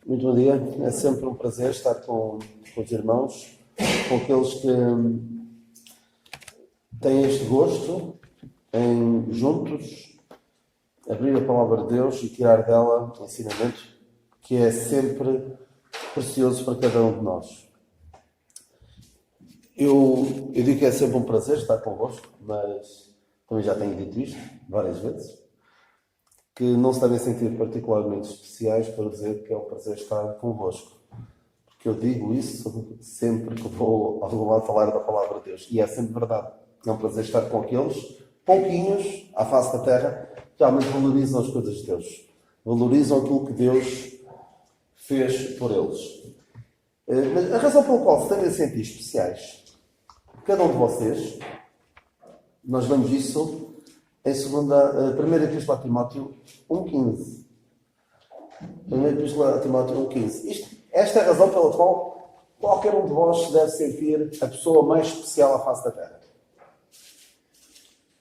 Muito bom dia. É sempre um prazer estar com os irmãos, com aqueles que têm este gosto em juntos abrir a palavra de Deus e tirar dela um ensinamento que é sempre precioso para cada um de nós. Eu digo que é sempre um prazer estar convosco, mas também já tenho dito isto várias vezes, que não se devem sentir particularmente especiais para dizer que é um prazer estar convosco. Porque eu digo isso sempre que vou a algum lado falar da palavra de Deus. E é sempre verdade. É um prazer estar com aqueles pouquinhos à face da terra que realmente valorizam as coisas de Deus. Valorizam aquilo que Deus fez por eles. Mas a razão pela qual se devem sentir especiais, cada um de vocês, nós vemos isso em 1 Epístola a Timóteo 1,15. 1 Epístola a Timóteo 1,15. Esta é a razão pela qual qualquer um de vós se deve sentir a pessoa mais especial à face da terra.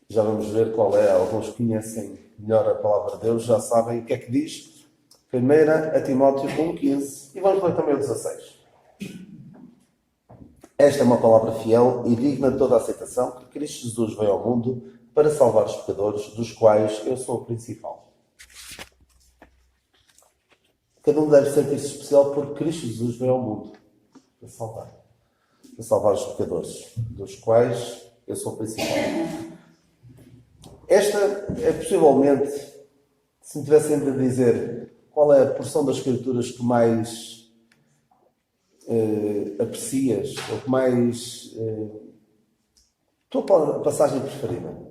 Já vamos ver qual é. Alguns conhecem melhor a palavra de Deus, já sabem o que é que diz. 1 a Timóteo 1,15. E vamos ler também o 16. Esta é uma palavra fiel e digna de toda a aceitação, que Cristo Jesus veio ao mundo para salvar os pecadores, dos quais eu sou o principal. Cada um deve sentir-se especial porque Cristo Jesus veio ao mundo para salvar os pecadores, dos quais eu sou o principal. Esta é possivelmente, se me tivessem a dizer qual é a porção das Escrituras que mais aprecias, ou que mais tua passagem preferida,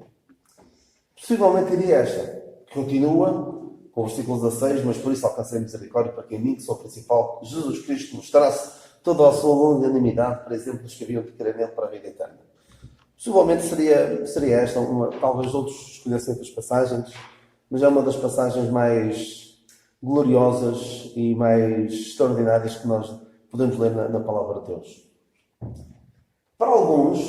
possivelmente diria esta, que continua com o versículo 16, mas por isso alcancei misericórdia para que em mim, que sou o principal, Jesus Cristo mostrasse toda a sua longanimidade para exemplos que haviam de crer nele para a vida eterna. Possivelmente seria esta, talvez outros escolhessem outras passagens, mas é uma das passagens mais gloriosas e mais extraordinárias que nós podemos ler na palavra de Deus. Para alguns,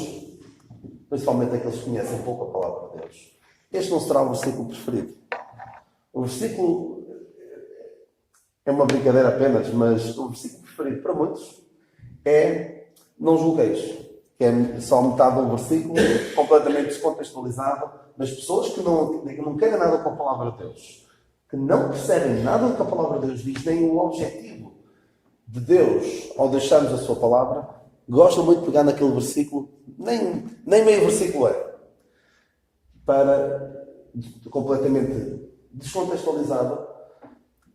principalmente aqueles que conhecem pouco a palavra de Deus, este não será o versículo preferido. O versículo é uma brincadeira apenas, mas o versículo preferido para muitos é não julgueis, que é só metade de um versículo, completamente descontextualizado, mas pessoas que não querem nada com a palavra de Deus, que não percebem nada do que a palavra de Deus diz, nem o objetivo de Deus ao deixarmos a sua palavra, gostam muito de pegar naquele versículo, nem meio versículo é, para completamente descontextualizado,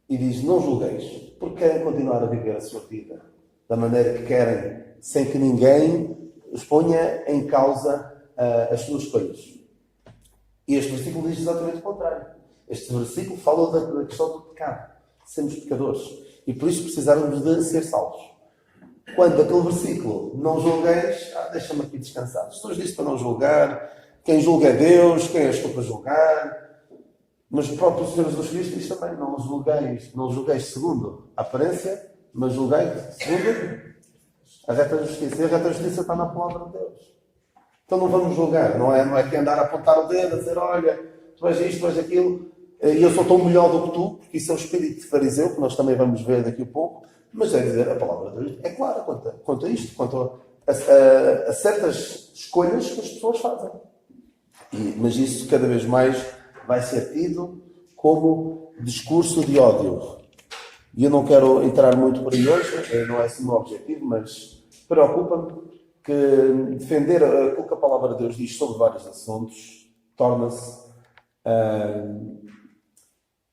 e diz: não julgueis, porque querem continuar a viver a sua vida da maneira que querem, sem que ninguém os ponha em causa as suas escolhas. E este versículo diz exatamente o contrário. Este versículo fala da questão do pecado. Sermos pecadores. E por isso precisarmos de ser salvos. Quando aquele versículo, não julgueis, deixa-me aqui descansar. Jesus disse para não julgar. Quem julga é Deus. Quem és tu para julgar? Mas o próprio Senhor Jesus Cristo diz também: não julgueis segundo a aparência, mas julguei segundo a reta justiça. E a reta justiça está na palavra de Deus. Então não vamos julgar. Não é que andar a apontar o dedo, a dizer: olha, tu és isto, tu és aquilo, e eu sou tão melhor do que tu, porque isso é o espírito de fariseu, que nós também vamos ver daqui a pouco. Mas é dizer, a palavra de Deus é clara quanto a isto, quanto a certas escolhas que as pessoas fazem. Mas isso cada vez mais vai ser tido como discurso de ódio. E eu não quero entrar muito por aí hoje, não é esse o meu objetivo, mas preocupa-me que defender aquilo que a palavra de Deus diz sobre vários assuntos torna-se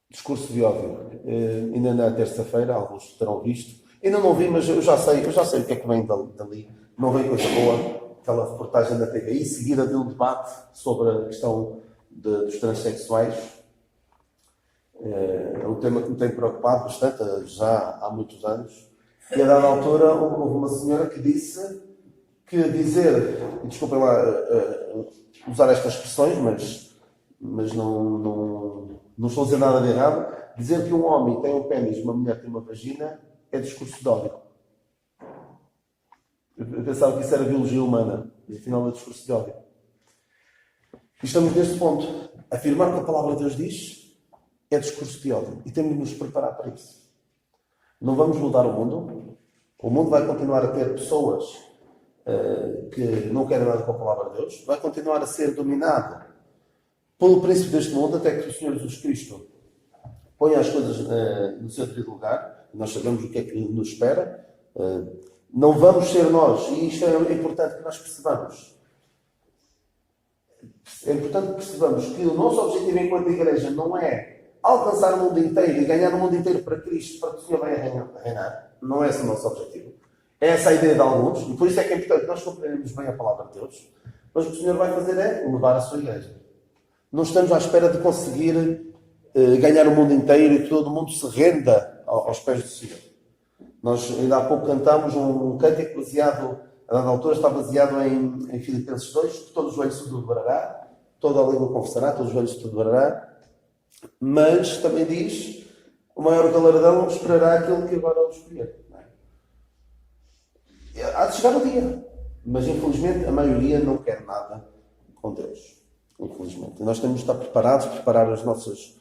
discurso de ódio. Ainda na terça-feira, alguns terão visto. Ainda não vi, mas eu já sei o que é que vem dali. Não vem coisa boa. Aquela reportagem da TVI, seguida de um debate sobre a questão dos transexuais. É um tema que me tem preocupado bastante, já há muitos anos. E a dada altura houve uma senhora que disse que dizer, desculpem lá usar estas expressões, mas não estou a dizer nada de errado, dizer que um homem tem um pênis e uma mulher tem uma vagina é discurso de ódio. Eu pensava que isso era biologia humana, e afinal é discurso de ódio. E estamos neste ponto. Afirmar o que a palavra de Deus diz é discurso de ódio. E temos de nos preparar para isso. Não vamos mudar o mundo. O mundo vai continuar a ter pessoas que não querem nada com a palavra de Deus. Vai continuar a ser dominado pelo príncipe deste mundo, até que o Senhor Jesus Cristo ponha as coisas no seu devido lugar. Nós sabemos o que é que nos espera. Não vamos ser nós, e isto é importante que nós percebamos. É importante que percebamos que o nosso objetivo enquanto igreja não é alcançar o mundo inteiro e ganhar o mundo inteiro para Cristo, para que o Senhor venha reinar. Não é esse o nosso objetivo. É essa a ideia de alguns, e por isso é que é importante que nós compreendamos bem a palavra de Deus. Mas o que o Senhor vai fazer é levar a sua igreja. Não estamos à espera de conseguir ganhar o mundo inteiro e que todo o mundo se renda aos pés do Senhor. Nós ainda há pouco cantamos um cântico baseado, a dada altura está baseado em Filipenses 2, que todo o joelho se dobrará, toda a língua confessará, todo o joelho se dobrará, mas também diz, o maior galardão esperará aquele que agora o escolher. Há de chegar o dia, mas infelizmente a maioria não quer nada com Deus. Infelizmente. E nós temos de estar preparados, preparar os nossos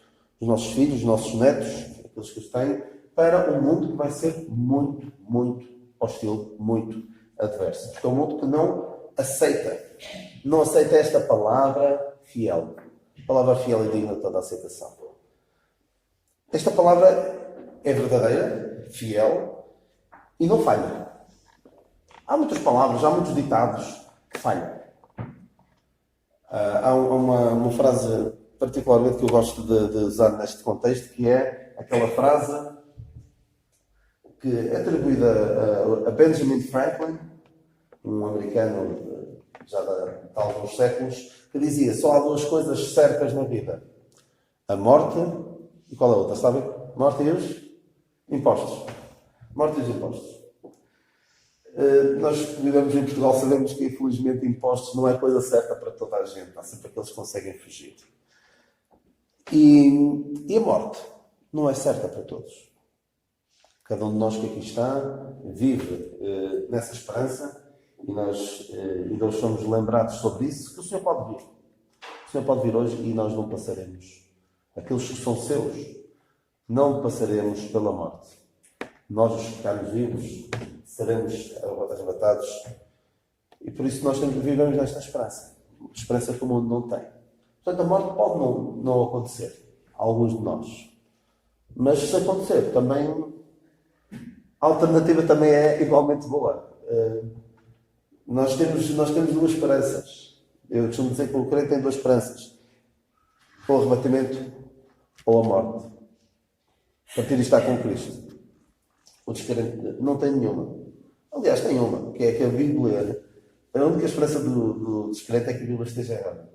filhos, os nossos netos, aqueles que os têm, para um mundo que vai ser muito, muito hostil, muito adverso. Porque é um mundo que não aceita esta palavra fiel. A palavra fiel é digna de toda a aceitação. Esta palavra é verdadeira, fiel e não falha. Há muitas palavras, há muitos ditados que falham. Há uma frase particularmente que eu gosto de usar neste contexto, que é aquela frase que é atribuída a Benjamin Franklin, um americano já de alguns séculos, que dizia: só há duas coisas certas na vida: a morte e qual é a outra, sabem? Morte e os impostos. Morte e os impostos. Nós que vivemos em Portugal sabemos que, infelizmente, impostos não é coisa certa para toda a gente. Há sempre aqueles que conseguem fugir. E a morte não é certa para todos. Cada um de nós que aqui está vive nessa esperança e nós somos lembrados sobre isso, que o Senhor pode vir. O Senhor pode vir hoje e nós não passaremos. Aqueles que são seus, não passaremos pela morte. Nós, os que ficarmos vivos, seremos arrebatados. E por isso nós vivemos nesta esperança. Esperança que o mundo não tem. Portanto, a morte pode não acontecer a alguns de nós. Mas se acontecer, também a alternativa também é igualmente boa. Nós temos duas esperanças. Eu costumo dizer que o crente tem duas esperanças: ou o arrebatamento ou a morte. A partir de estar com Cristo. O descrente não tem nenhuma. Aliás, tem uma, que é que a Bíblia, a única esperança do descrente é que a Bíblia esteja errada.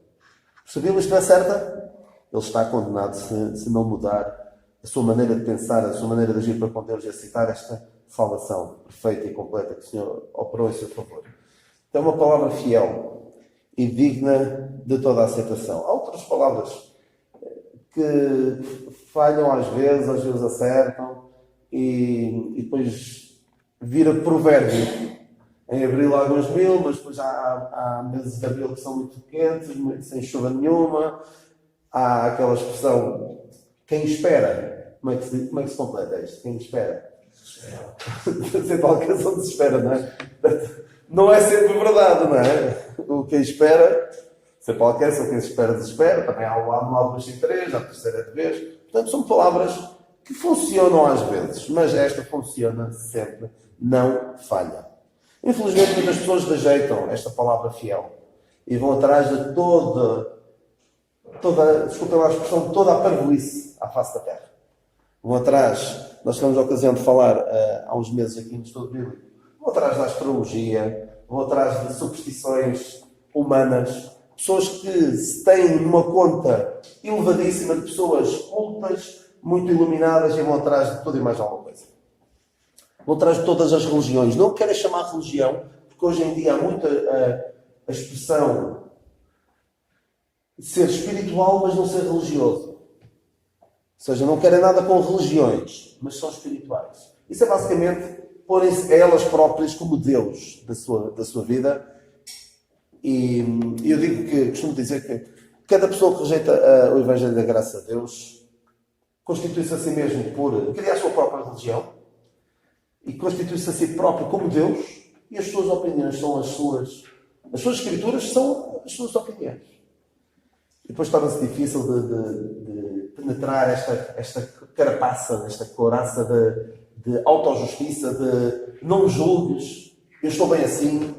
Se a Bíblia estiver certa, ele está condenado se não mudar a sua maneira de pensar, a sua maneira de agir para com Deus e aceitar esta salvação perfeita e completa que o Senhor operou em seu favor. Então é uma palavra fiel e digna de toda a aceitação. Há outras palavras que falham às vezes acertam, e depois vira provérbio. Em abril há águas mil, mas depois há meses de abril que são muito quentes, sem chuva nenhuma. Há aquela expressão: quem espera. Como é que se completa isto? Quem espera? Sempre alcança onde se espera, não é? Não é sempre verdade, não é? O quem espera sempre alcança, o quem se espera desespera. Também há o ano 2 em 3, a terceira de vez. Portanto, são palavras que funcionam às vezes, mas esta funciona sempre, não falha. Infelizmente, muitas pessoas rejeitam esta palavra fiel e vão atrás de desculpem lá a expressão, toda a parvoíce à face da terra. Vão atrás, nós tivemos a ocasião de falar há uns meses aqui no Estudo Bíblico, vão atrás da astrologia, vão atrás de superstições humanas, pessoas que têm uma conta elevadíssima de pessoas cultas, muito iluminadas, e vão atrás de tudo e mais alguma coisa. Vão atrás de todas as religiões. Não querem chamar religião, porque hoje em dia há muita a expressão de ser espiritual, mas não ser religioso. Ou seja, não querem nada com religiões, mas são espirituais. Isso é basicamente porem-se elas próprias como Deus da sua vida. E eu costumo dizer que cada pessoa que rejeita o Evangelho da Graça de Deus constitui-se a si mesmo por criar a sua própria religião, e constitui-se a si próprio como Deus, e as suas opiniões são as suas escrituras são as suas opiniões. E depois torna-se difícil de penetrar esta carapaça, esta couraça de autojustiça, de não julgues, eu estou bem assim.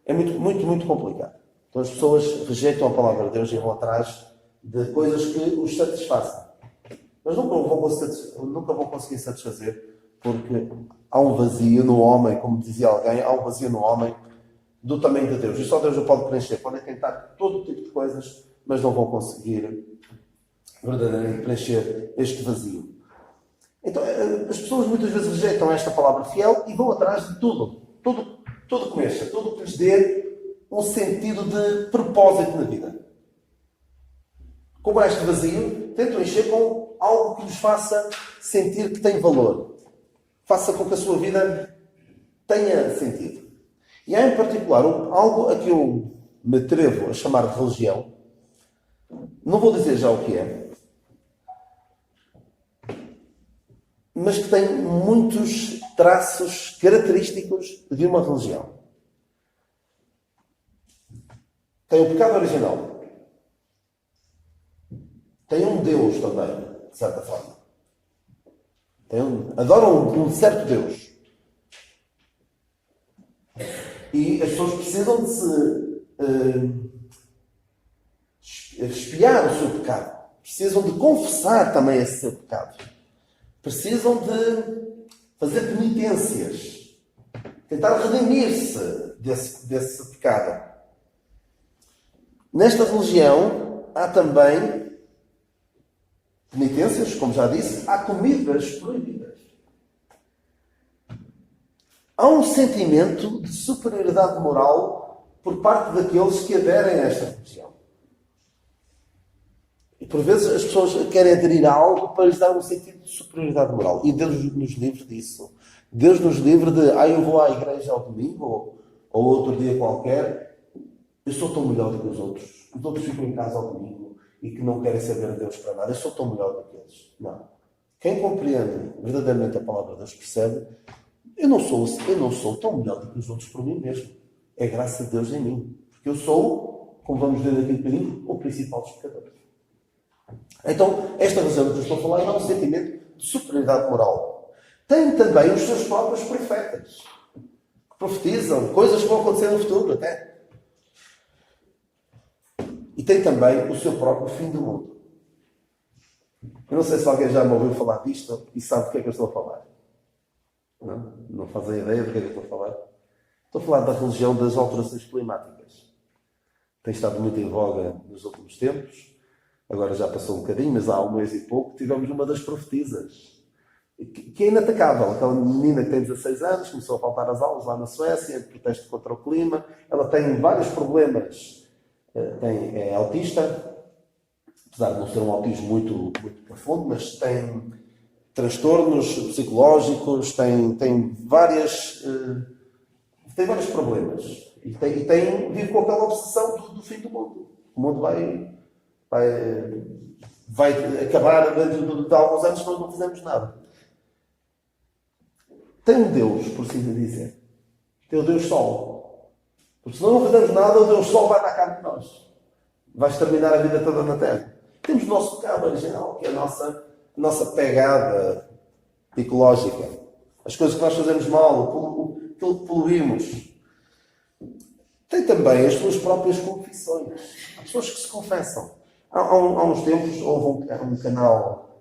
É muito, muito, muito complicado. Então as pessoas rejeitam a palavra de Deus e vão atrás de coisas que os satisfazem. Mas nunca vão conseguir satisfazer, porque há um vazio no homem, como dizia alguém, há um vazio no homem do tamanho de Deus. E só Deus o pode preencher. Podem tentar todo tipo de coisas, mas não vão conseguir verdadeiramente preencher este vazio. Então, as pessoas muitas vezes rejeitam esta palavra fiel e vão atrás de tudo que mexa, tudo que lhes dê um sentido de propósito na vida. Como há este vazio, tentam encher com algo que lhes faça sentir que tem valor. Faça com que a sua vida tenha sentido. E há em particular algo a que eu me atrevo a chamar de religião. Não vou dizer já o que é, mas que tem muitos traços característicos de uma religião. Tem o pecado original. Tem um Deus também, de certa forma. Adoram um certo Deus. E as pessoas precisam de se expiar o seu pecado. Precisam de confessar também esse seu pecado. Precisam de fazer penitências. Tentar redimir-se desse pecado. Nesta religião há também penitências, como já disse, há comidas proibidas. Há um sentimento de superioridade moral por parte daqueles que aderem a esta religião. E por vezes as pessoas querem aderir a algo para lhes dar um sentido de superioridade moral. E Deus nos livre disso. Deus nos livre de, eu vou à igreja ao domingo ou outro dia qualquer, eu sou tão melhor do que os outros. Os outros ficam em casa ao domingo e que não querem saber de Deus para nada. Eu sou tão melhor do que eles. Não. Quem compreende verdadeiramente a palavra de Deus percebe, eu não sou tão melhor do que os outros por mim mesmo. É graça de Deus em mim. Porque eu sou, como vamos ver daqui a bocadinho, o principal dos pecadores. Então, esta razão que eu estou a falar é um sentimento de superioridade moral. Tem também os seus próprios profetas, que profetizam coisas que vão acontecer no futuro até. E tem também o seu próprio fim do mundo. Eu não sei se alguém já me ouviu falar disto e sabe do que é que eu estou a falar. Não fazem ideia do que é que eu estou a falar. Estou a falar da religião das alterações climáticas. Tem estado muito em voga nos últimos tempos. Agora já passou um bocadinho, mas há um mês e pouco tivemos uma das profetisas. Que é inatacável. Aquela menina que tem 16 anos, começou a faltar às aulas lá na Suécia, de protesto contra o clima. Ela tem vários problemas. É autista, apesar de não ser um autismo muito profundo, mas tem transtornos psicológicos, tem vários problemas. E vive com aquela obsessão do fim do mundo. O mundo vai acabar dentro de alguns anos se nós não fizermos nada. Tem um Deus, por assim dizer. Tem o Deus Sol. Porque se nós não fizermos nada, o Deus Sol vai dar cabo de nós. Vai exterminar a vida toda na Terra. Temos o nosso pecado original, que é a nossa pegada ecológica. As coisas que nós fazemos mal, aquilo que poluímos. Tem também as suas próprias confissões. Há pessoas que se confessam. Há uns tempos houve um canal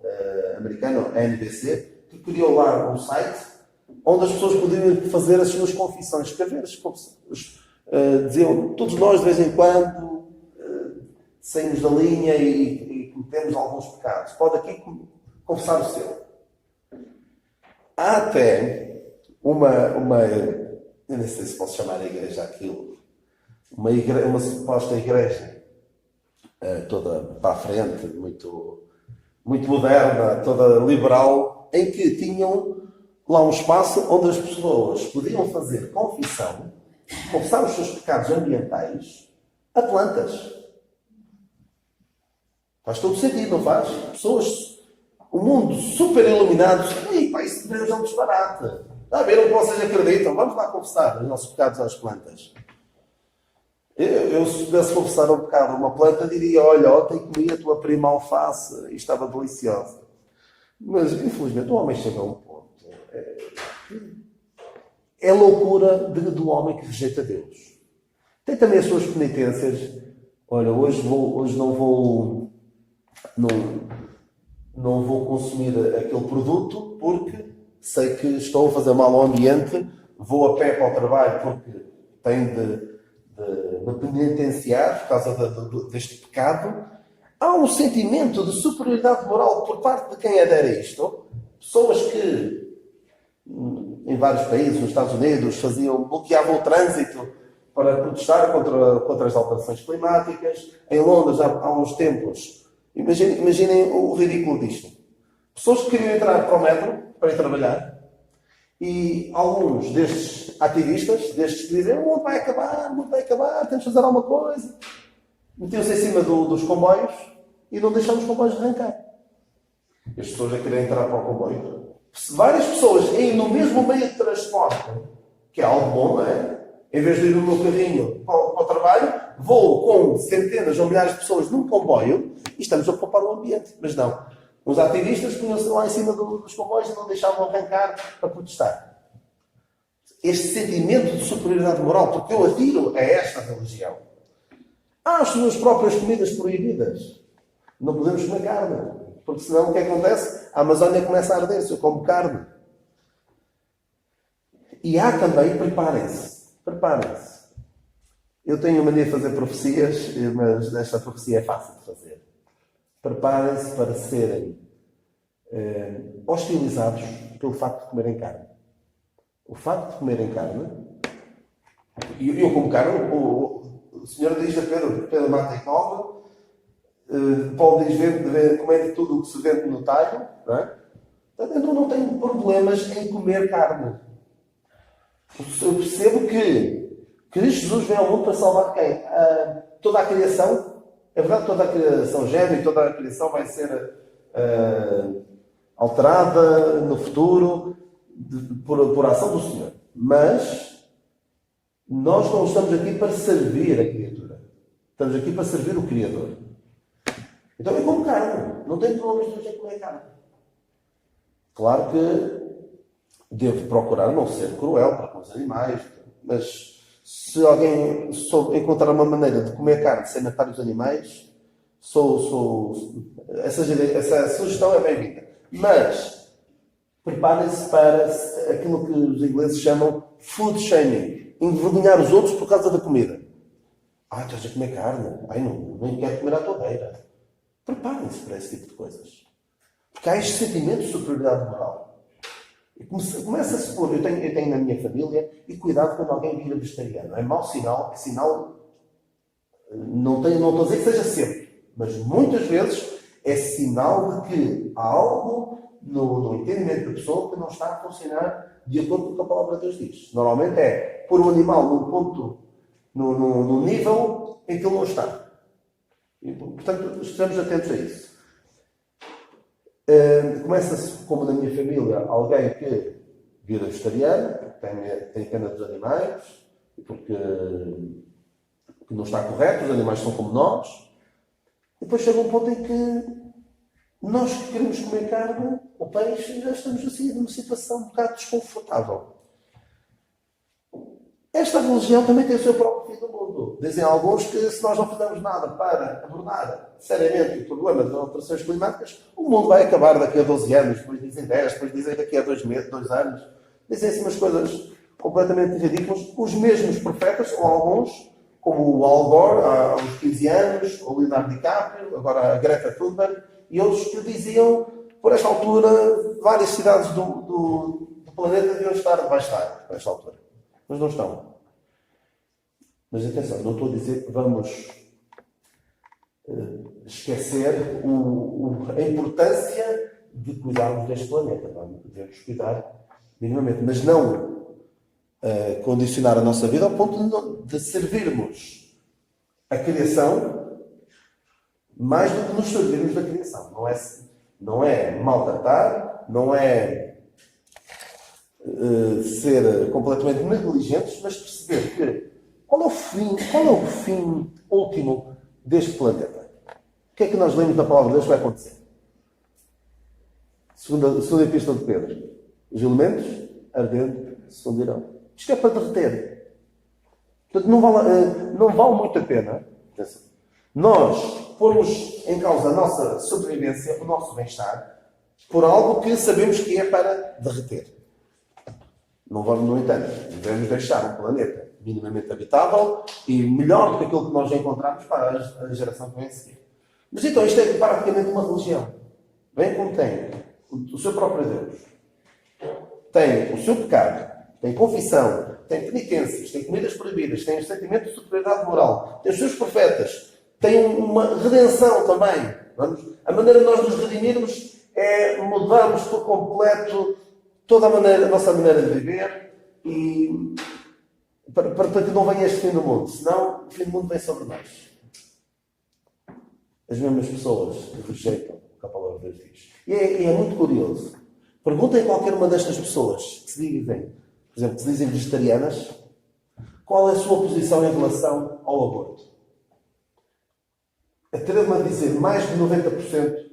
americano, a NBC, que criou lá um site onde as pessoas podiam fazer as suas confissões, escrever as confissões. Diziam, todos nós de vez em quando saímos da linha e cometemos alguns pecados. Pode aqui confessar o seu. Há até uma eu não sei se posso chamar a igreja aquilo, uma suposta igreja toda para a frente, muito, muito moderna, toda liberal, em que tinham lá um espaço onde as pessoas podiam fazer confissar os seus pecados ambientais a plantas. Faz todo sentido, não faz? O mundo super iluminado, isso de Deus é um disparate. Viram que vocês acreditam? Vamos lá confessar os nossos pecados às plantas. Eu se pudesse confessar um pecado a uma planta, diria, olha, ontem comi a tua prima alface e estava deliciosa. Mas, infelizmente, o homem chega a um ponto. É loucura do homem que rejeita Deus. Tem também as suas penitências. Olha, hoje não vou consumir aquele produto porque sei que estou a fazer mal ao ambiente, vou a pé para o trabalho porque tenho de me penitenciar por causa deste pecado. Há um sentimento de superioridade moral por parte de quem adere a isto. Pessoas que, em vários países, nos Estados Unidos, bloqueavam o trânsito para protestar contra as alterações climáticas. Em Londres, há uns tempos, imaginem o ridículo disto. Pessoas que queriam entrar para o metro para ir trabalhar e alguns destes ativistas, destes que dizem o mundo vai acabar, temos de fazer alguma coisa, metiam-se em cima dos comboios e não deixaram os comboios arrancar. As pessoas a querem entrar para o comboio. Várias pessoas em no mesmo meio de transporte, que é algo bom, não é? Em vez de ir no meu carrinho para o trabalho, vou com centenas ou milhares de pessoas num comboio e estamos a poupar o ambiente. Mas não. Os ativistas punham-se lá em cima dos comboios e não deixavam arrancar para protestar. Este sentimento de superioridade moral, porque eu adiro a esta religião. Há as suas próprias comidas proibidas. Não podemos comer carne. Porque senão o que acontece? A Amazónia começa a arder se eu como carne. E há também, preparem-se. Eu tenho a mania de fazer profecias, mas esta profecia é fácil de fazer. Preparem-se para serem hostilizados pelo facto de comerem carne. O facto de comerem carne, e eu como carne, o Senhor diz a Pedro mata e come, Paulo diz, comendo tudo o que se vende no talho, não é? Portanto, eu não tenho problemas em comer carne. Eu percebo que Cristo Jesus vem ao mundo para salvar quem? Toda a criação. É verdade, toda a criação geme e toda a criação vai ser alterada no futuro por ação do Senhor. Mas nós não estamos aqui para servir a criatura. Estamos aqui para servir o Criador. Então eu como carne. Não tenho problemas de comer carne. Claro que devo procurar não ser cruel para com os animais, mas se alguém encontrar uma maneira de comer carne sem matar os animais, essa sugestão é bem-vinda. Mas preparem-se para aquilo que os ingleses chamam food shaming, envergonhar os outros por causa da comida. Estás a comer carne? Nem quero comer à todeira. Preparem-se para esse tipo de coisas. Porque há este sentimento de superioridade moral. E começa-se por, eu tenho na minha família, e cuidado quando alguém vira vegetariano. É mau sinal, é sinal, não estou a dizer que seja sempre, mas muitas vezes é sinal de que há algo no entendimento da pessoa que não está a funcionar de acordo com o que a palavra de Deus diz. Normalmente é pôr o animal num ponto, no nível em que ele não está. E, portanto, estejamos atentos a isso. Começa-se, como na minha família, alguém que vira vegetariano, porque tem pena dos animais, porque não está correto, os animais são como nós. E depois chega um ponto em que nós que queremos comer carne ou peixe já estamos assim numa situação um bocado desconfortável. Esta religião também tem o seu próprio fim do mundo. Dizem alguns que se nós não fizermos nada para abordar seriamente o problema das alterações climáticas, o mundo vai acabar daqui a 12 anos, depois dizem 10, depois dizem daqui a 2 anos. Dizem assim umas coisas completamente ridículas. Os mesmos profetas, ou alguns, como o Al Gore, há uns 15 anos, o Leonardo DiCaprio, agora a Greta Thunberg, e outros que diziam, por esta altura, várias cidades do planeta deviam estar debaixo de água, por esta altura. Mas não estão. Mas atenção, não estou a dizer que vamos esquecer a importância de cuidarmos deste planeta. Devemos cuidar minimamente, mas não condicionar a nossa vida ao ponto de servirmos a criação mais do que nos servirmos da criação. Não é maltratar, não é ser completamente negligentes, mas perceber que qual é o fim último deste planeta? O que é que nós lemos na palavra de Deus que vai acontecer? Segunda epístola de Pedro. Os elementos ardentes se fundirão. Isto é para derreter. Portanto, não vale muito a pena nós pormos em causa a nossa sobrevivência, o nosso bem-estar, por algo que sabemos que é para derreter. Não vamos, no entanto, devemos deixar um planeta minimamente habitável e melhor do que aquilo que nós encontramos para a geração que vem a seguir. Mas então, isto é praticamente uma religião. Bem como tem o seu próprio Deus, tem o seu pecado, tem confissão, tem penitências, tem comidas proibidas, tem o sentimento de superioridade moral, tem os seus profetas, tem uma redenção também. A maneira de nós nos redimirmos é mudarmos por completo toda a nossa maneira de viver e para que não venha este fim do mundo. Senão, o fim do mundo vem sobre nós. As mesmas pessoas rejeitam o que a palavra de Deus diz. E é muito curioso. Perguntem a qualquer uma destas pessoas que se dizem, por exemplo, que se dizem vegetarianas, qual é a sua posição em relação ao aborto. Atrevo-me a dizer mais de 90%,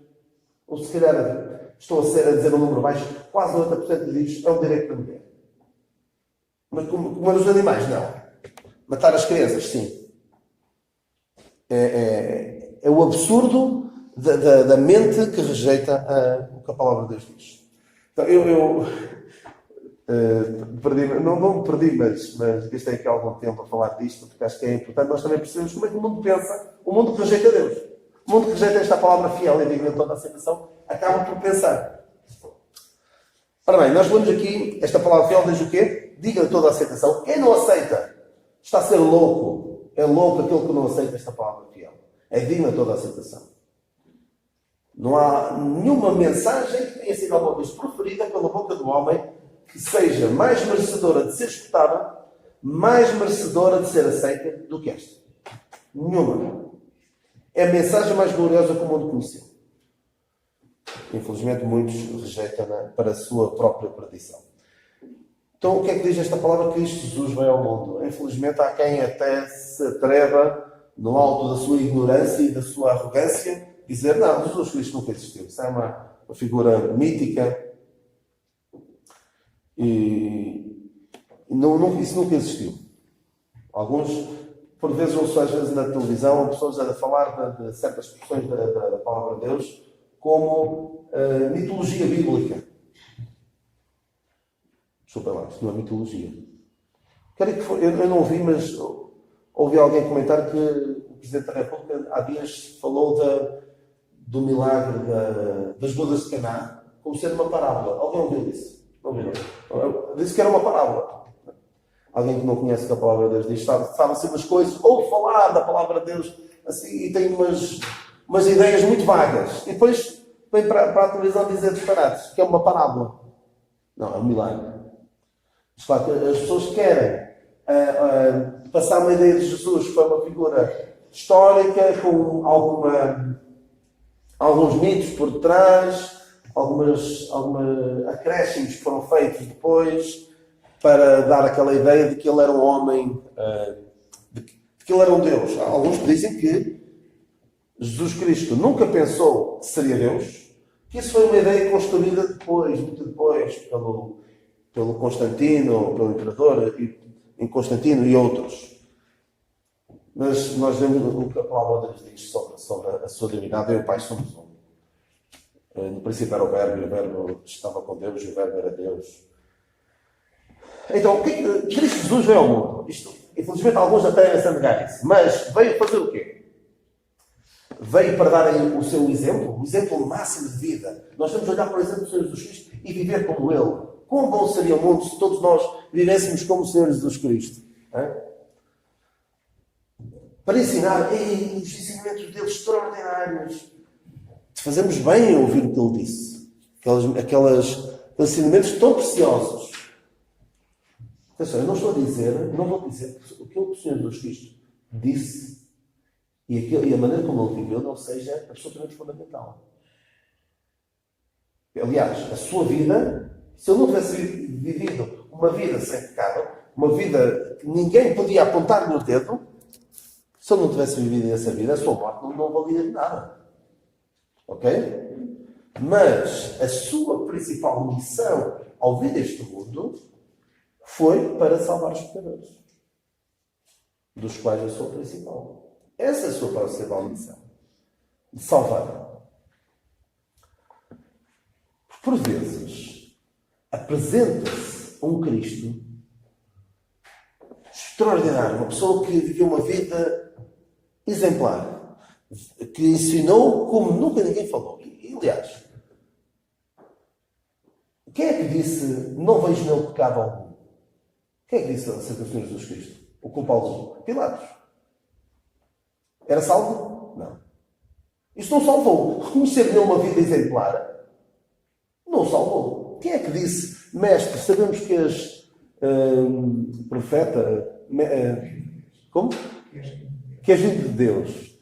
ou se calhar estou a dizer um número baixo, quase 90% diz é um direito da mulher. Mas comer os animais, não. Matar as crianças, sim. É o absurdo da mente que rejeita o que a palavra de Deus diz. Então, eu não me perdi, mas gastei aqui algum tempo a falar disto, porque acho que é importante nós também percebemos como é que o mundo pensa, o mundo que rejeita Deus. O mundo que rejeita esta palavra fiel e digna de toda a aceitação, acaba por pensar. Ora bem, nós lemos aqui, esta palavra fiel diz o quê? Digna de toda a aceitação. Quem não aceita está a ser louco. É louco aquele que não aceita esta palavra fiel. É digna de toda a aceitação. Não há nenhuma mensagem que tenha sido alguma vez proferida pela boca do homem que seja mais merecedora de ser escutada, mais merecedora de ser aceita do que esta. Nenhuma. É a mensagem mais gloriosa que o mundo conheceu. Infelizmente, muitos rejeitam-na para a sua própria perdição. Então, o que é que diz esta palavra? Cristo Jesus veio ao mundo. Infelizmente, há quem até se atreva, no alto da sua ignorância e da sua arrogância, dizer, não, Jesus Cristo nunca existiu. Isso é uma figura mítica e isso nunca existiu. Alguns, por vezes, ou seja, na televisão, pessoas a falar de certas expressões da palavra de Deus como mitologia bíblica. Desculpa lá, isto não é mitologia. Eu não ouvi, mas ouvi alguém comentar que o Presidente da República há dias falou do milagre das bodas de Caná como sendo uma parábola. Alguém ouviu isso? Não ouviu? Disse que era uma parábola. Alguém que não conhece o que a palavra de Deus diz, sabe assim umas coisas, ou falar da palavra de Deus assim, e tem umas ideias muito vagas. E depois vem para a televisão dizer disparates, que é uma parábola. Não, é um milagre. Mas claro que as pessoas querem passar uma ideia de Jesus para uma figura histórica, com alguns mitos por trás, alguns acréscimos que foram feitos depois, para dar aquela ideia de que ele era um homem, de que ele era um Deus. Há alguns que dizem que Jesus Cristo nunca pensou que seria Deus, que isso foi uma ideia construída depois, muito depois, pelo Constantino, pelo Imperador, em Constantino e outros. Mas nós vemos o que a palavra de Deus diz sobre a sua divindade. Eu e o Pai somos um. No princípio era o Verbo, e o Verbo estava com Deus, e o Verbo era Deus. Então, Cristo Jesus veio ao mundo. Isto, infelizmente, alguns até sandegarem-se. Mas veio fazer o quê? Veio para dar o seu exemplo, o exemplo máximo de vida. Nós temos de olhar para o exemplo do Senhor Jesus Cristo e viver como Ele. Quão bom seria o mundo se todos nós vivêssemos como o Senhor Jesus Cristo? Para ensinar os ensinamentos dele extraordinários. Fazemos bem a ouvir o que ele disse. Aqueles ensinamentos tão preciosos. Atenção, eu não vou dizer que aquilo que o Senhor Jesus Cristo disse e a maneira como ele viveu não seja absolutamente fundamental. Aliás, a sua vida, se ele não tivesse vivido uma vida sem pecado, uma vida que ninguém podia apontar-lhe o dedo, se ele não tivesse vivido essa vida, a sua morte não valia de nada. Ok? Mas a sua principal missão ao vir este mundo foi para salvar os pecadores, dos quais eu sou o principal. Essa é a sua principal missão, de salvar. Por vezes, apresenta-se um Cristo extraordinário, uma pessoa que viveu uma vida exemplar, que ensinou como nunca ninguém falou. E aliás, quem é que disse não vejo nele pecado algum? Quem é que disse acerca do Senhor Jesus Cristo? O culpa algum? Pilatos. Era salvo? Não. Isso não salvou. Reconhecer nele uma vida exemplar não salvou. Quem é que disse, mestre, sabemos que és profeta, como? Que és vindo de Deus.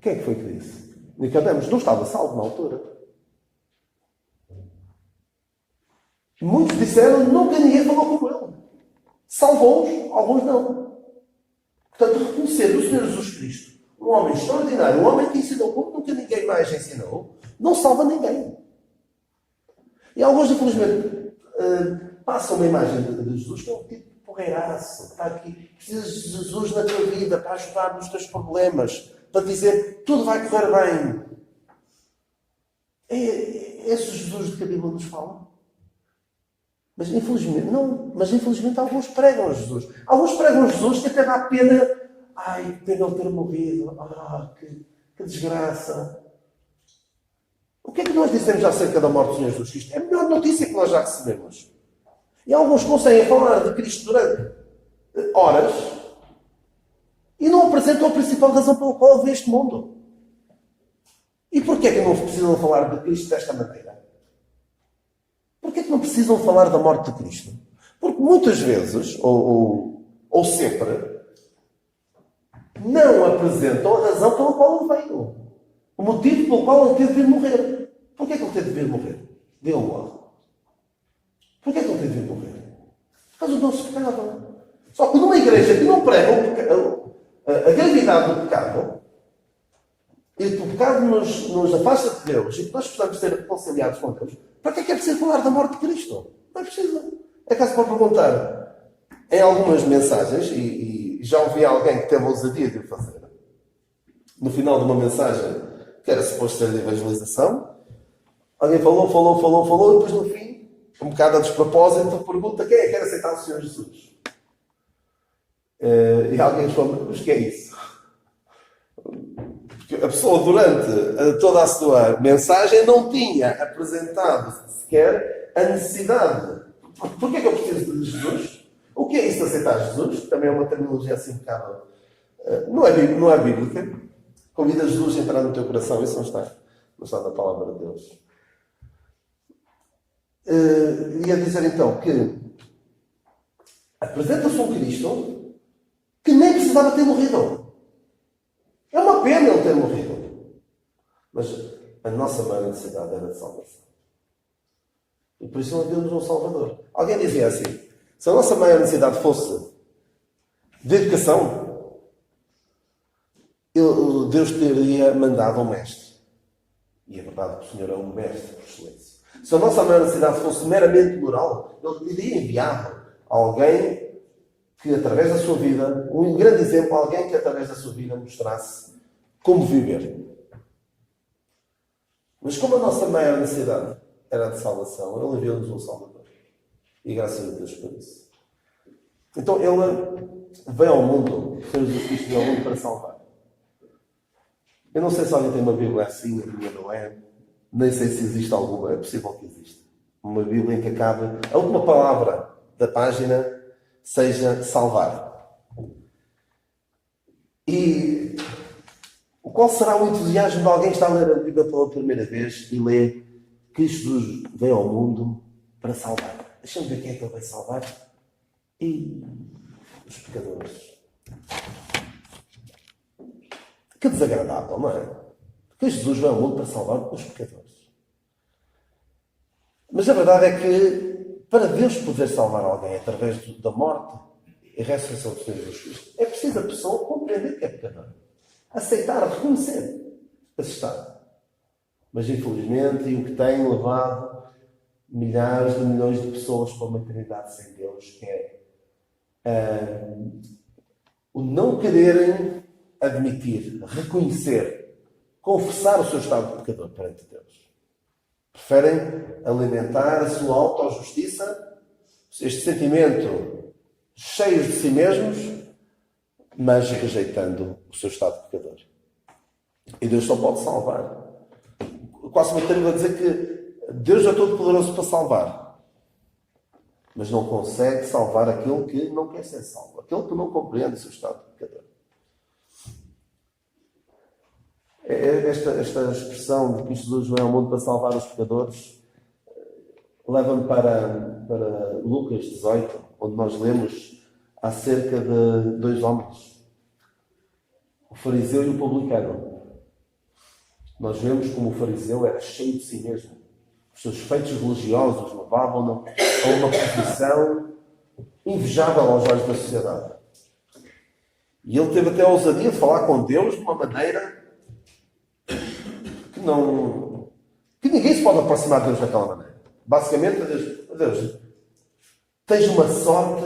Quem é que foi que disse? Nicodemos não estava salvo na altura. Muitos disseram, nunca ninguém falou com ele. Salvou-os, alguns não. Portanto, reconhecer o Senhor Jesus Cristo, um homem extraordinário, um homem que ensinou como nunca ninguém mais ensinou, não salva ninguém. E alguns, infelizmente, passam uma imagem de Jesus que é um tipo de porreiraço. Está aqui, precisas de Jesus na tua vida para ajudar nos teus problemas, para dizer tudo vai correr bem. É esse Jesus de que a Bíblia nos fala? Mas infelizmente, não. Mas infelizmente alguns pregam a Jesus. Alguns pregam a Jesus que até dá pena. Ai, pena ele ter morrido. Ah, que desgraça. O que é que nós dissemos acerca da morte do Senhor Jesus Cristo? É a melhor notícia que nós já recebemos. E alguns conseguem falar de Cristo durante horas e não apresentam a principal razão pela qual ele veio este mundo. E porquê é que não precisam falar de Cristo desta maneira? Porquê é que não precisam falar da morte de Cristo? Porque muitas vezes, ou sempre, não apresentam a razão pela qual ele veio. O motivo pelo qual ele teve de vir morrer. Porquê é que ele teve de vir morrer? Deu morre. Porquê é que ele teve de vir morrer? Por causa do nosso pecado. Só que numa igreja que não prega a gravidade do pecado, e que o pecado nos afasta de Deus, e que nós precisamos ser reconciliados com Deus, para que é preciso falar da morte de Cristo? Não é preciso. É caso para perguntar em algumas mensagens, e já ouvi alguém que teve a ousadia de o fazer, no final de uma mensagem que era suposto ser de evangelização, alguém falou, e depois no fim, um bocado a despropósito, pergunta quem é que quer aceitar o Senhor Jesus? E alguém responde, mas o que é isso? Porque a pessoa, durante toda a sua mensagem, não tinha apresentado sequer a necessidade. Porquê é que eu preciso de Jesus? O que é isso de aceitar Jesus? Também é uma terminologia assim um bocado... Não é bíblica. Convida Jesus a entrar no teu coração. Isso não está na palavra de Deus. Ia dizer então que apresenta-se um Cristo que nem precisava ter morrido. É uma pena ele ter morrido. Mas a nossa maior necessidade era de salvação. E por isso não havemos um Salvador. Alguém dizia assim, se a nossa maior necessidade fosse de educação, Deus teria mandado um mestre. E é verdade que o Senhor é um mestre por excelência. Se a nossa maior necessidade fosse meramente moral, Ele teria enviado alguém que, através da sua vida, um grande exemplo, alguém que, através da sua vida, mostrasse como viver. Mas como a nossa maior necessidade era de salvação, Ele enviou-nos um Salvador. E graças a Deus por isso. Então, Ele veio ao mundo, o Senhor Jesus Cristo veio ao mundo para salvar. Eu não sei se alguém tem uma Bíblia assim, a minha não é. Nem sei se existe alguma, é possível que exista. Uma Bíblia em que acabe, a última palavra da página seja salvar. E qual será o entusiasmo de alguém que está a ler a Bíblia pela primeira vez e lê que Jesus veio ao mundo para salvar? Deixa-me ver quem é que Ele vai salvar. E os pecadores. Que desagradável, não é? Porque Jesus veio ao mundo para salvar os pecadores. Mas a verdade é que para Deus poder salvar alguém através da morte e ressurreição do Senhor Jesus Cristo, é preciso a pessoa compreender que é pecador. Aceitar, reconhecer esse estado. Mas, infelizmente, e o que tem levado milhares de milhões de pessoas para uma eternidade sem Deus, que é o não quererem admitir, reconhecer, confessar o seu estado de pecador perante Deus. Preferem alimentar a sua autojustiça, este sentimento cheios de si mesmos, mas rejeitando o seu estado de pecador. E Deus só pode salvar. Quase me atrevo a dizer que Deus é todo poderoso para salvar, mas não consegue salvar aquele que não quer ser salvo, aquele que não compreende o seu estado de pecador. Esta expressão de que Jesus veio ao mundo para salvar os pecadores leva-me para Lucas 18, onde nós lemos acerca de dois homens, o fariseu e o publicano. Nós vemos como o fariseu era cheio de si mesmo. Os seus feitos religiosos levavam-no a uma posição invejável aos olhos da sociedade. E ele teve até a ousadia de falar com Deus de uma maneira que ninguém se pode aproximar de Deus daquela maneira. Basicamente, Deus, tens uma sorte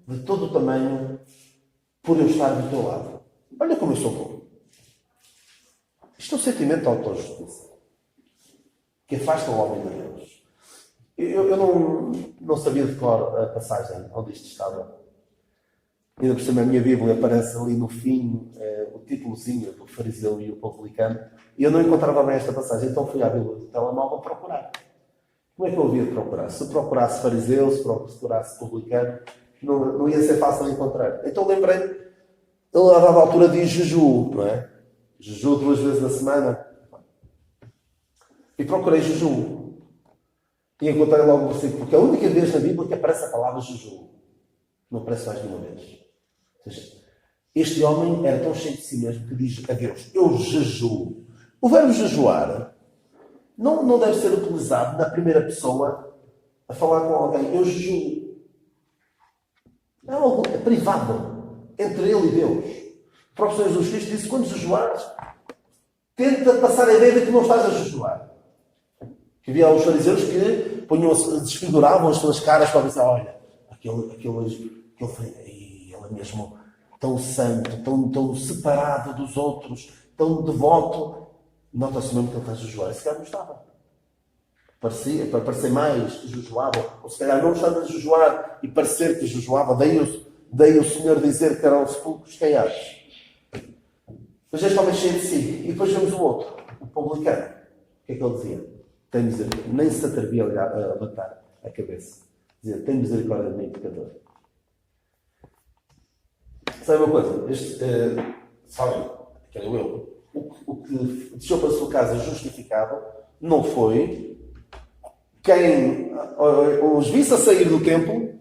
de todo o tamanho por eu estar do teu lado. Olha como eu sou bom. Isto é um sentimento de autojustiça que afasta o homem de Deus. Eu não sabia de cor a passagem onde isto estava. Ainda por cima, a minha Bíblia aparece ali no fim o títulozinho do fariseu e o publicano. E eu não encontrava bem esta passagem, então fui à Bíblia do telemóvel procurar. Como é que eu havia de procurar? Se procurasse fariseu, se procurasse publicano, não ia ser fácil de encontrar. Então lembrei, ele a dada altura diz jejum, não é? Jejum 2 vezes na semana. E procurei jejum. E encontrei logo o versículo, porque é a única vez na Bíblia que aparece a palavra jejum. Não aparece mais de uma vez. Ou seja, este homem era tão cheio de si mesmo que diz a Deus, eu jejuo. O verbo jejuar não deve ser utilizado na primeira pessoa a falar com alguém. Eu jejuo. É privado entre ele e Deus. O próprio Senhor Jesus Cristo disse que quando jejuares, tenta passar a ideia de que não estás a jejuar. Que havia os fariseus que desfiguravam as suas caras para dizer, olha, ele é mesmo tão santo, tão separado dos outros, tão devoto. Nota-se mesmo que ele está a jejuar. Esse cara não estava. Para parecer mais que jejuava, ou se calhar não estava a jejuar e parecer que jejuava, daí o Senhor dizer que eram sepulcros caiados. Mas este homem cheio de si. E depois vemos o outro, o publicano. O que é que ele dizia? Tem misericórdia. Nem se atrevia a levantar a cabeça. Dizia, tem misericórdia de mim, pecador. Sabe uma coisa? Sabem, que era eu. O que deixou para a sua casa justificado não foi quem os visse a sair do templo,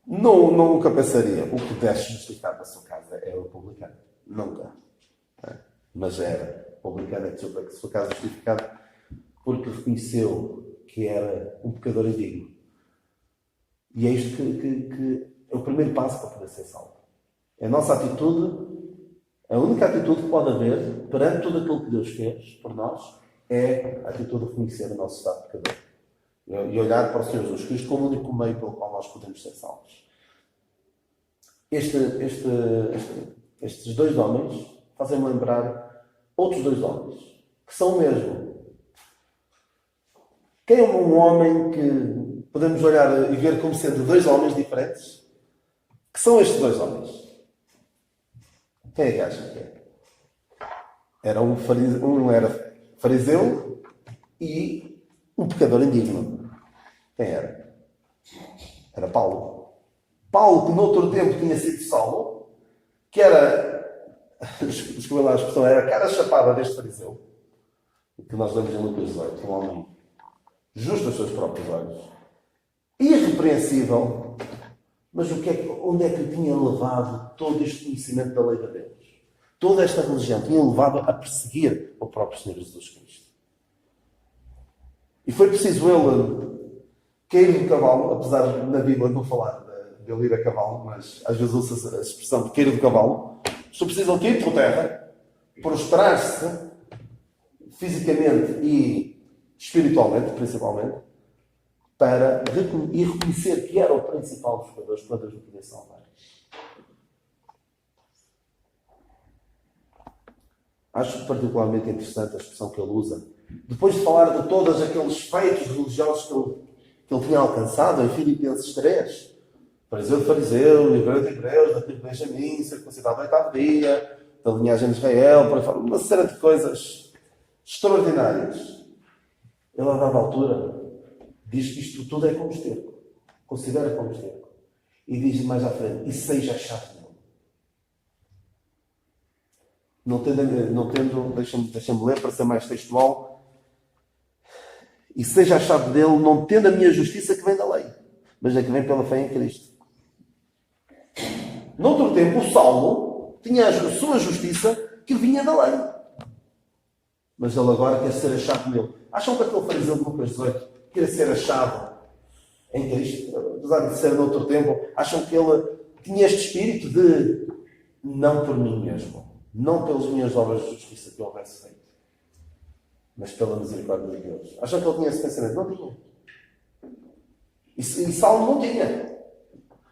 nunca pensaria. O que deixa justificado para a sua casa é o publicano. Nunca. Mas era. O publicano é que deixou para a sua casa justificado porque reconheceu que era um pecador indigno. E é isto que é o primeiro passo para poder ser salvo. É a nossa atitude. A única atitude que pode haver perante tudo aquilo que Deus fez por nós é a atitude de reconhecer o nosso estado de pecador. E olhar para o Senhor Jesus Cristo como o único meio pelo qual nós podemos ser salvos. Estes dois homens fazem-me lembrar outros dois homens, que são o mesmo. Quem é um homem que podemos olhar e ver como sendo dois homens diferentes? Que são estes dois homens? Quem é que acha que é? Um era fariseu e um pecador indigno. Quem era? Era Paulo. Paulo, que no outro tempo tinha sido Saulo, que era, desculpa lá a expressão, era a cara chapada deste fariseu, que nós lemos em Lucas 18, um homem justo aos seus próprios olhos, irrepreensível. Mas onde é que tinha levado todo este conhecimento da lei de Deus? Toda esta religião tinha levado a perseguir o próprio Senhor Jesus Cristo. E foi preciso ele cair do cavalo, apesar de na Bíblia não falar de ele ir a cavalo, mas às vezes usa a expressão de cair do cavalo. As pessoas precisam cair por terra, prostrar-se fisicamente e espiritualmente, principalmente, para reconhecer que era o principal dos pecadores para Deus o poder salvar. Acho particularmente interessante a expressão que ele usa. Depois de falar de todos aqueles feitos religiosos que ele tinha alcançado, em Filipenses 3, fariseu de fariseu, hebreu de hebreus, da tribo de Benjamim, circuncidado ao oitavo dia, da linhagem de Israel, por aí fora, uma série de coisas extraordinárias. Ele, a dada altura, diz que isto tudo é como esterco. Considera como esterco. E diz mais à frente, e seja achado nele. Não tendo deixa-me ler para ser mais textual. E seja achado dele, não tendo a minha justiça que vem da lei, mas a que vem pela fé em Cristo. Noutro tempo, o Saulo tinha a sua justiça que vinha da lei. Mas ele agora quer ser achado nele. Acham que aquele fariseu de Lucas 18 queria ser achado em Cristo? Apesar de ser noutro tempo, acham que ele tinha este espírito de não por mim mesmo, não pelas minhas obras de justiça que eu houvesse feito, mas pela misericórdia de Deus. Acham que ele tinha esse pensamento? Não tinha. E Saulo não tinha.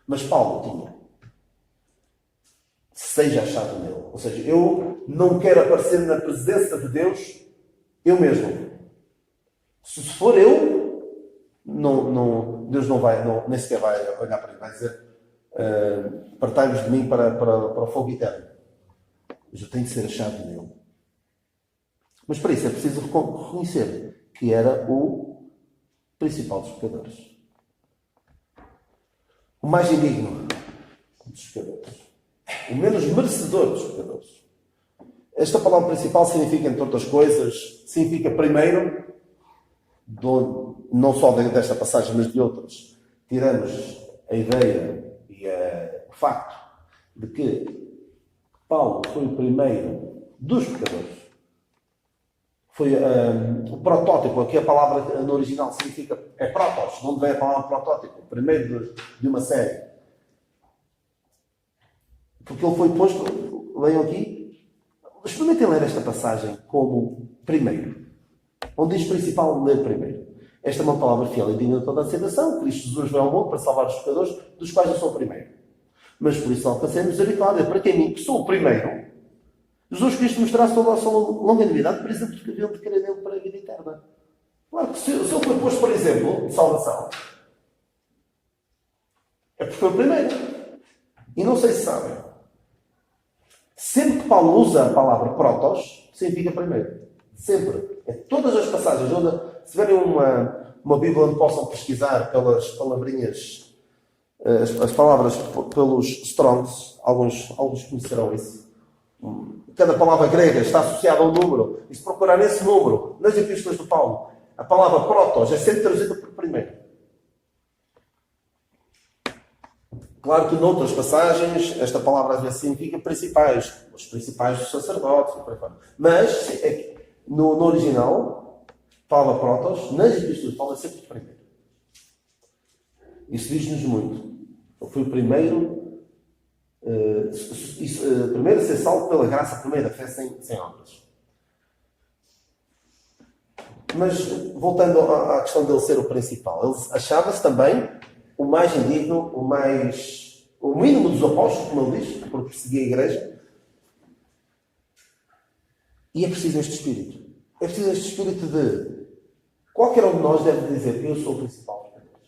Mas Paulo tinha. Seja achado nele. Ou seja, eu não quero aparecer na presença de Deus eu mesmo. Se for eu, Deus não vai, nem sequer vai olhar para mim, vai dizer partai-vos de mim para o fogo eterno. Mas eu tenho que ser achado nele. Mas para isso é preciso reconhecer que era o principal dos pecadores. O mais indigno dos pecadores. O menos merecedor dos pecadores. Esta palavra principal significa, entre outras coisas, significa primeiro, não só desta passagem, mas de outras, tiramos a ideia e o facto de que Paulo foi o primeiro dos pecadores. Foi o protótipo, aqui a palavra no original significa, é protos, de onde vem a palavra protótipo, o primeiro de uma série. Porque ele foi posto, leiam aqui, experimentem ler esta passagem como primeiro. Onde diz principal, ler primeiro. Esta é uma palavra fiel e digna de toda a aceitação. Cristo Jesus veio ao mundo para salvar os pecadores, dos quais eu sou o primeiro. Mas por isso alcancei misericórdia, para que a mim, que sou o primeiro, Jesus Cristo mostrasse toda a sua longanimidade, por exemplo, que haviam de crer nele para a vida eterna. Claro que se ele foi posto, por exemplo, de salvação, é porque foi o primeiro. E não sei se sabem. Sempre que Paulo usa a palavra protos, significa primeiro. Sempre. Em todas as passagens, onde, se tiverem uma Bíblia onde possam pesquisar pelas palavrinhas, as palavras pelos Strongs, alguns conhecerão isso. Cada palavra grega está associada a um número. E se procurar nesse número, nas epístolas de Paulo, a palavra protos é sempre traduzida por primeiro. Claro que noutras passagens, esta palavra às vezes significa principais. Os principais dos sacerdotes. Mas, no original, a palavra protos, nas epístolas de Paulo, é sempre primeiro. Isso diz-nos muito. Ele foi o primeiro primeiro a ser salvo pela graça, primeiro a fé sem obras. Mas, voltando à questão dele ser o principal, ele achava-se também o mais indigno, o mínimo dos apóstolos, como ele diz, porque perseguia a igreja. E é preciso este espírito. É preciso este espírito de qualquer um de nós deve dizer: eu sou o principal dos pecadores.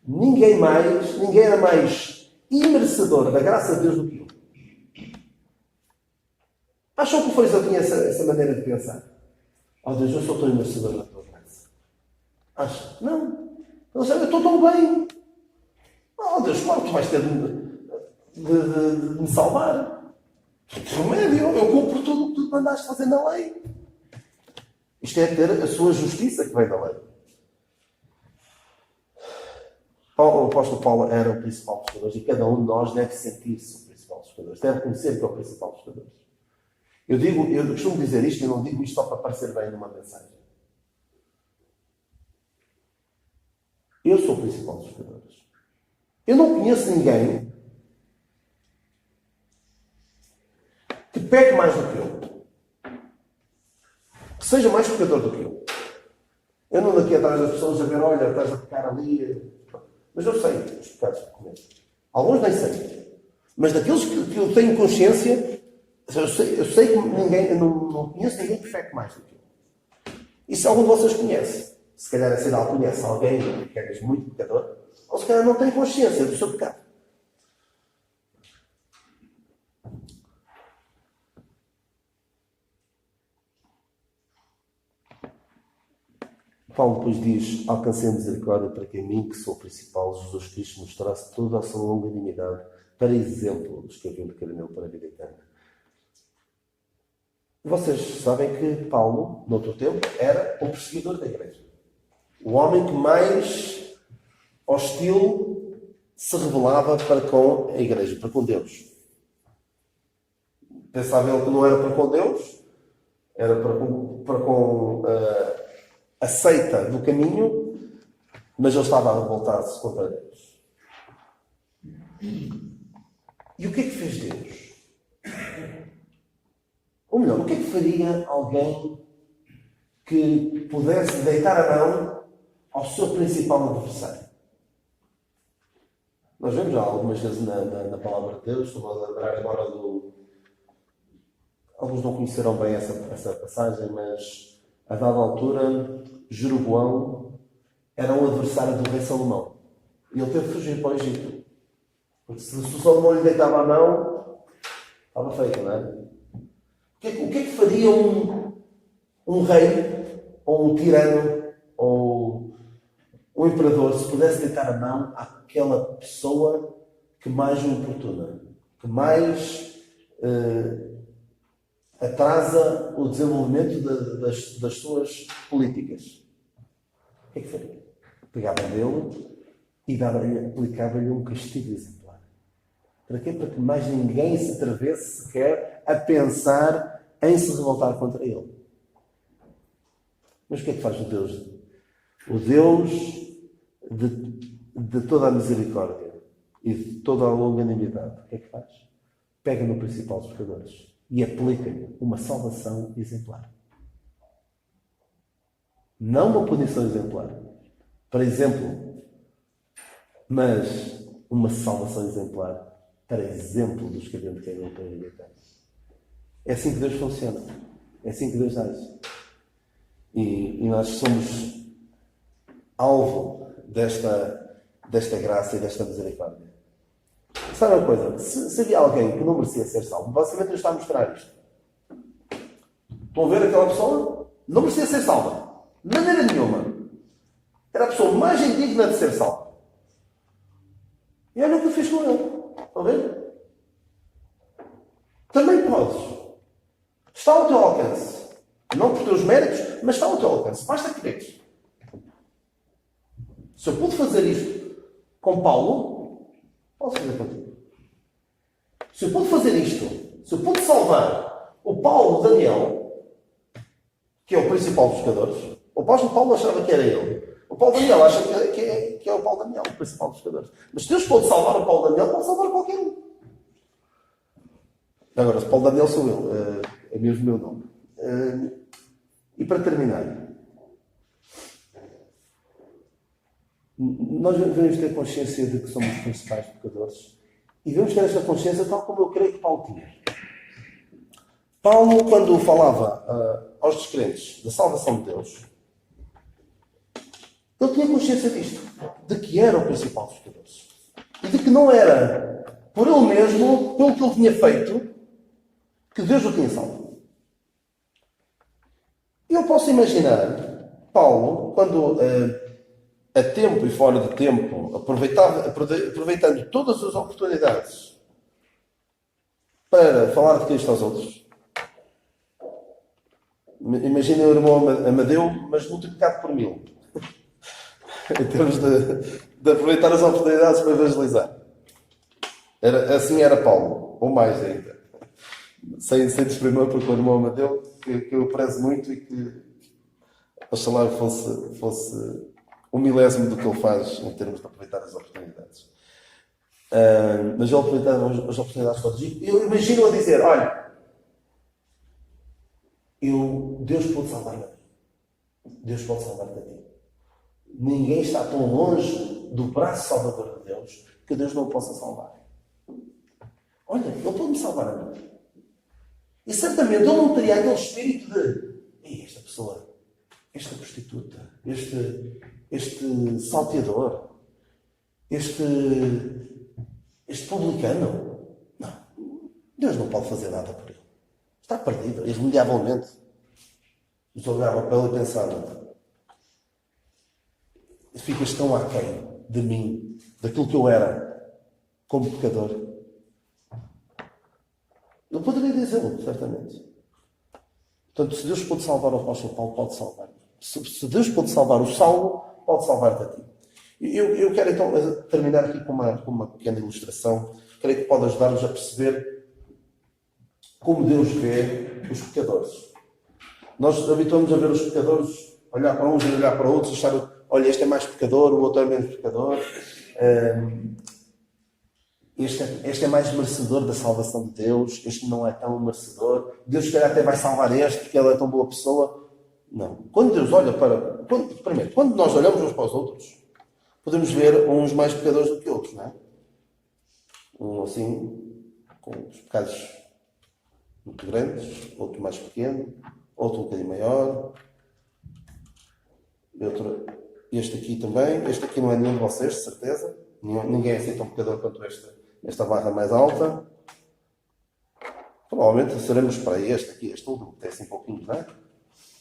Ninguém era mais imerecedor da graça de Deus do que eu. Acham que o fariseu tinha essa maneira de pensar? Oh Deus, eu sou tão imerecedor da tua graça. Acham? Não. Ele sabe, eu estou tão bem. Oh Deus, claro que tu vais ter de me salvar. Remédio, eu cumpro tudo o que tu mandaste fazer na lei. Isto é ter a sua justiça que vem da lei. O apóstolo Paulo era o principal dos pecadores e cada um de nós deve sentir-se o principal dos pecadores. Deve conhecer que é o principal dos pecadores. Eu costumo dizer isto e não digo isto só para parecer bem numa mensagem. Eu sou o principal dos pecadores. Eu não conheço ninguém que peque mais do que eu. Que seja mais pecador do que eu. Eu não ando aqui atrás das pessoas a ver, olha, estás a pecar ali. Mas eu sei os pecados que começo. Alguns nem sei. Mas daqueles que eu tenho consciência, eu sei que ninguém, eu não conheço ninguém que peque mais do que eu. E se algum de vocês conhece, se calhar a cidade conhece alguém que é muito pecador, ou se calhar não tem consciência do seu pecado. Paulo depois diz: alcancei a misericórdia para que a mim, que sou o principal, Jesus Cristo, mostrasse toda a sua longanimidade para exemplo dos que haviam de crer nele para a vida eterna. Vocês sabem que Paulo, no outro tempo, era o perseguidor da igreja. O homem que mais hostil se rebelava para com a igreja, para com Deus. Pensava ele que não era para com Deus, era para com a seita do caminho, mas ele estava a revoltar-se contra Deus. E o que é que fez Deus? Ou melhor, o que é que faria alguém que pudesse deitar a mão ao seu principal adversário? Nós vemos já algumas vezes na palavra de Deus, estou a lembrar agora do... Alguns não conheceram bem essa passagem, mas a dada altura, Jeroboão era um adversário do rei Salomão. E ele teve que fugir para o Egito. Porque se o Salomão lhe deitava a mão, estava feito, não é? O que é que faria um rei, ou um tirano, ou um imperador, se pudesse deitar a mão àquela pessoa que mais o importuna, que mais atrasa o desenvolvimento das suas políticas? O que é que faria? Pegava dele e aplicava-lhe um castigo exemplar. Para quê? Para que mais ninguém se atrevesse sequer a pensar em se revoltar contra ele. Mas o que é que faz o Deus? O Deus de toda a misericórdia e de toda a longanimidade. O que é que faz? Pega no principal dos pecadores e aplica-lhe uma salvação exemplar. Não uma punição exemplar, para exemplo, mas uma salvação exemplar para exemplo dos que haviam de cair para a vida eterna. É assim que Deus funciona. É assim que Deus age. E nós somos alvo desta graça e desta misericórdia. Sabe uma coisa? Se havia alguém que não merecia ser salvo, basicamente Deus está a mostrar isto. Estão a ver aquela pessoa? Não merecia ser salva. De maneira nenhuma. Era a pessoa mais indigna de ser salva. E olha o que eu fiz com ele. Estão a ver? Também podes. Está ao teu alcance. Não por teus méritos, mas está ao teu alcance. Basta quereres. Se eu pude fazer isto com Paulo, posso fazer contigo. Se eu pude fazer isto, se eu pude salvar o Paulo Daniel, que é o principal dos pescadores, o apóstolo Paulo achava que era ele. O Paulo Daniel acha que é o Paulo Daniel, o principal dos pescadores. Mas se Deus pode salvar o Paulo Daniel, pode salvar qualquer um. Agora, se Paulo Daniel sou eu, é mesmo o meu nome. E para terminar, nós devemos ter consciência de que somos os principais pecadores e devemos ter esta consciência tal como eu creio que Paulo tinha. Paulo, quando falava aos descrentes da salvação de Deus, ele tinha consciência disto, de que era o principal dos pecadores e de que não era por ele mesmo, pelo que ele tinha feito, que Deus o tinha salvo. Eu posso imaginar Paulo, quando a tempo e fora de tempo, aproveitando todas as oportunidades para falar de Cristo aos outros. Imaginem o irmão Amadeu, mas multiplicado por 1000. Em termos de aproveitar as oportunidades para evangelizar. Assim era Paulo, ou mais ainda. Sem desprimor, porque o irmão Amadeu, que eu prezo muito e que oxalá fosse um milésimo do que ele faz em termos de aproveitar as oportunidades. Mas ele aproveita as oportunidades todas. Eu imagino a dizer, olha, Deus pode salvar-me a ti. Deus pode salvar-te a ti. Ninguém está tão longe do braço salvador de Deus que Deus não o possa salvar. Olha, Ele pode-me salvar a mim. E certamente Ele não teria aquele espírito de esta pessoa, esta prostituta, este salteador, este publicano. Não. Deus não pode fazer nada por ele. Está perdido, irremediavelmente. Eles olhavam para ele e pensavam: ficas tão aquém de mim, daquilo que eu era como pecador. Eu poderia dizê-lo, certamente. Portanto, se Deus pode salvar o apóstolo Paulo, pode salvar. Se Deus pode salvar o Saulo, pode salvar-te a ti. Eu quero então terminar aqui com uma pequena ilustração. Creio que pode ajudar-nos a perceber como Deus vê os pecadores. Nós habituamos a ver os pecadores, olhar para uns e olhar para outros, achar, olha, este é mais pecador, o outro é menos pecador. Este é mais merecedor da salvação de Deus, este não é tão merecedor. Deus, se calhar, até vai salvar este, porque ele é tão boa pessoa. Não. Quando Deus olha para... Primeiro, quando nós olhamos uns para os outros, podemos ver uns mais pecadores do que outros, não é? Um assim, com os pecados muito grandes, outro mais pequeno, outro um bocadinho maior, e outro, este aqui também. Este aqui não é nenhum de vocês, de certeza. Ninguém é assim tão pecador quanto esta barra mais alta. Provavelmente seremos para este aqui, este último, que tem assim um pouquinho, não é?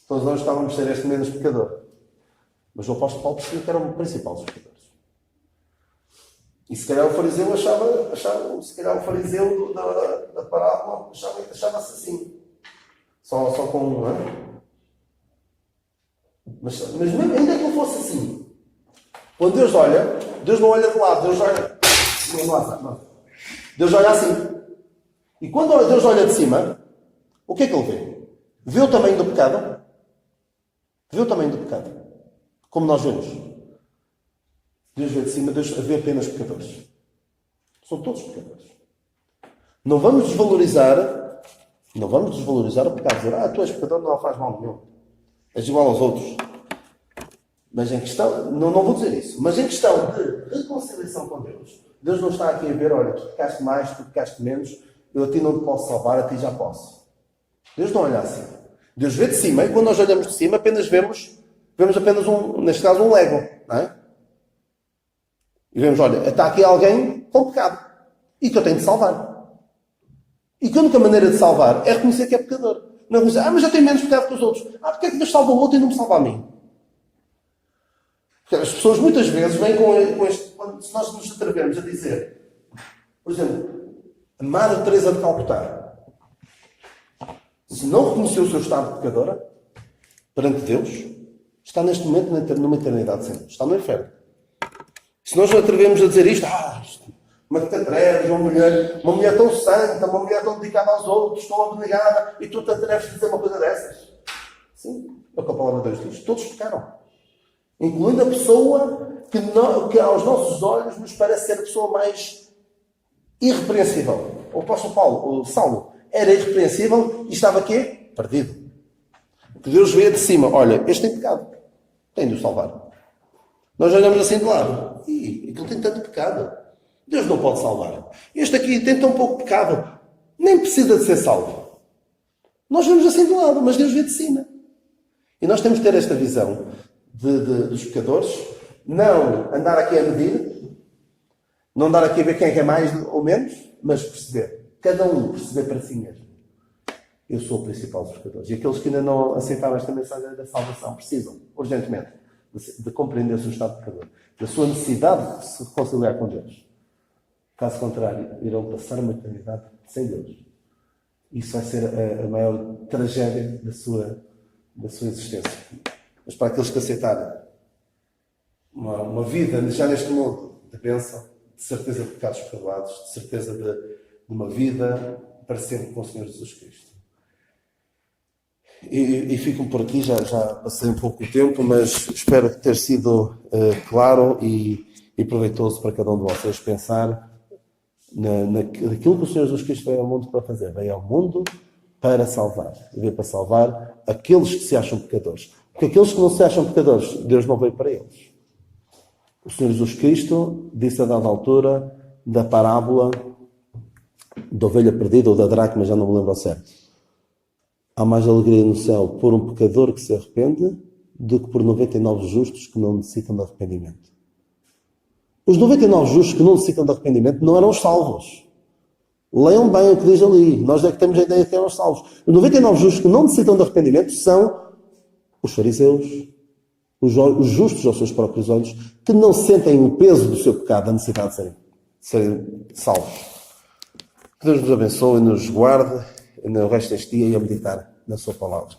Todos nós estávamos a ser este menos pecador. Mas o apóstolo Paulo percebeu que era o principal dos pecadores. E se calhar o fariseu achava se calhar o fariseu da parábola achava-se assim. Só com um, não é? Mas mesmo ainda que não fosse assim, quando Deus olha, Deus não olha de lado, Deus olha. Não. Deus olha assim. E quando Deus olha de cima, o que é que ele vê? Vê o tamanho do pecado? Vê o tamanho do pecado. Como nós vemos. Deus vê de cima, Deus vê apenas pecadores. São todos pecadores. Não vamos desvalorizar o pecado. Dizer, tu és pecador, não faz mal nenhum. És igual aos outros. Mas em questão, não vou dizer isso, mas em questão de reconciliação com Deus, Deus não está aqui a ver, olha, tu pecaste mais, tu pecaste menos, eu a ti não te posso salvar, a ti já posso. Deus não olha assim. Deus vê de cima, e quando nós olhamos de cima, apenas vemos apenas neste caso, um Lego, não é? E vemos, olha, está aqui alguém com pecado, e que eu tenho de salvar. E que a única maneira de salvar é reconhecer que é pecador. Não é reconhecer, mas eu tenho menos pecado que os outros. Porque é que Deus salva o outro e não me salva a mim? Porque as pessoas muitas vezes vêm com este... Se nós nos atrevemos a dizer, por exemplo, a Madre Teresa de Calcutá, se não reconheceu o seu estado de pecadora perante Deus, está neste momento numa eternidade sem Deus. Está no inferno. Se nós nos atrevemos a dizer isto, como é que te atreves, uma mulher tão santa, uma mulher tão dedicada aos outros, tão abnegada, e tu te atreves a dizer uma coisa dessas? Sim, é o que a palavra de Deus diz. Todos pecaram. Incluindo a pessoa que aos nossos olhos nos parece ser a pessoa mais irrepreensível. O apóstolo Paulo, o Saulo, era irrepreensível e estava aqui perdido. Que Deus vê de cima, olha, este tem pecado, tem de o salvar. Nós olhamos assim de lado, e aquele tem tanto pecado, Deus não pode salvar. Este aqui tem tão pouco pecado, nem precisa de ser salvo. Nós vemos assim de lado, mas Deus vê de cima. E nós temos de ter esta visão dos pecadores, não andar aqui a medir, não andar aqui a ver quem é mais ou menos, mas perceber, cada um perceber para si mesmo. Eu sou o principal dos pecadores. E aqueles que ainda não aceitaram esta mensagem da salvação precisam, urgentemente, de compreender o seu estado de pecador, da sua necessidade de se reconciliar com Deus. Caso contrário, irão passar uma eternidade sem Deus. Isso vai ser a maior tragédia da sua existência. Mas para aqueles que aceitarem uma vida já neste mundo de bênção, de certeza de pecados perdoados, de certeza de uma vida para sempre com o Senhor Jesus Cristo. E fico por aqui, já passei um pouco o tempo, mas espero ter sido claro e proveitoso para cada um de vocês pensar naquilo que o Senhor Jesus Cristo veio ao mundo para fazer. Veio ao mundo para salvar. Veio para salvar aqueles que se acham pecadores. Porque aqueles que não se acham pecadores, Deus não veio para eles. O Senhor Jesus Cristo disse a dada altura da parábola da ovelha perdida ou da dracma, já não me lembro ao certo. Há mais alegria no céu por um pecador que se arrepende do que por 99 justos que não necessitam de arrependimento. Os 99 justos que não necessitam de arrependimento não eram os salvos. Leiam bem o que diz ali. Nós é que temos a ideia que eram os salvos. Os 99 justos que não necessitam de arrependimento são os fariseus, os justos aos seus próprios olhos, que não sentem o peso do seu pecado, a necessidade de serem salvos. Que Deus nos abençoe e nos guarde no resto deste dia e a meditar na sua palavra.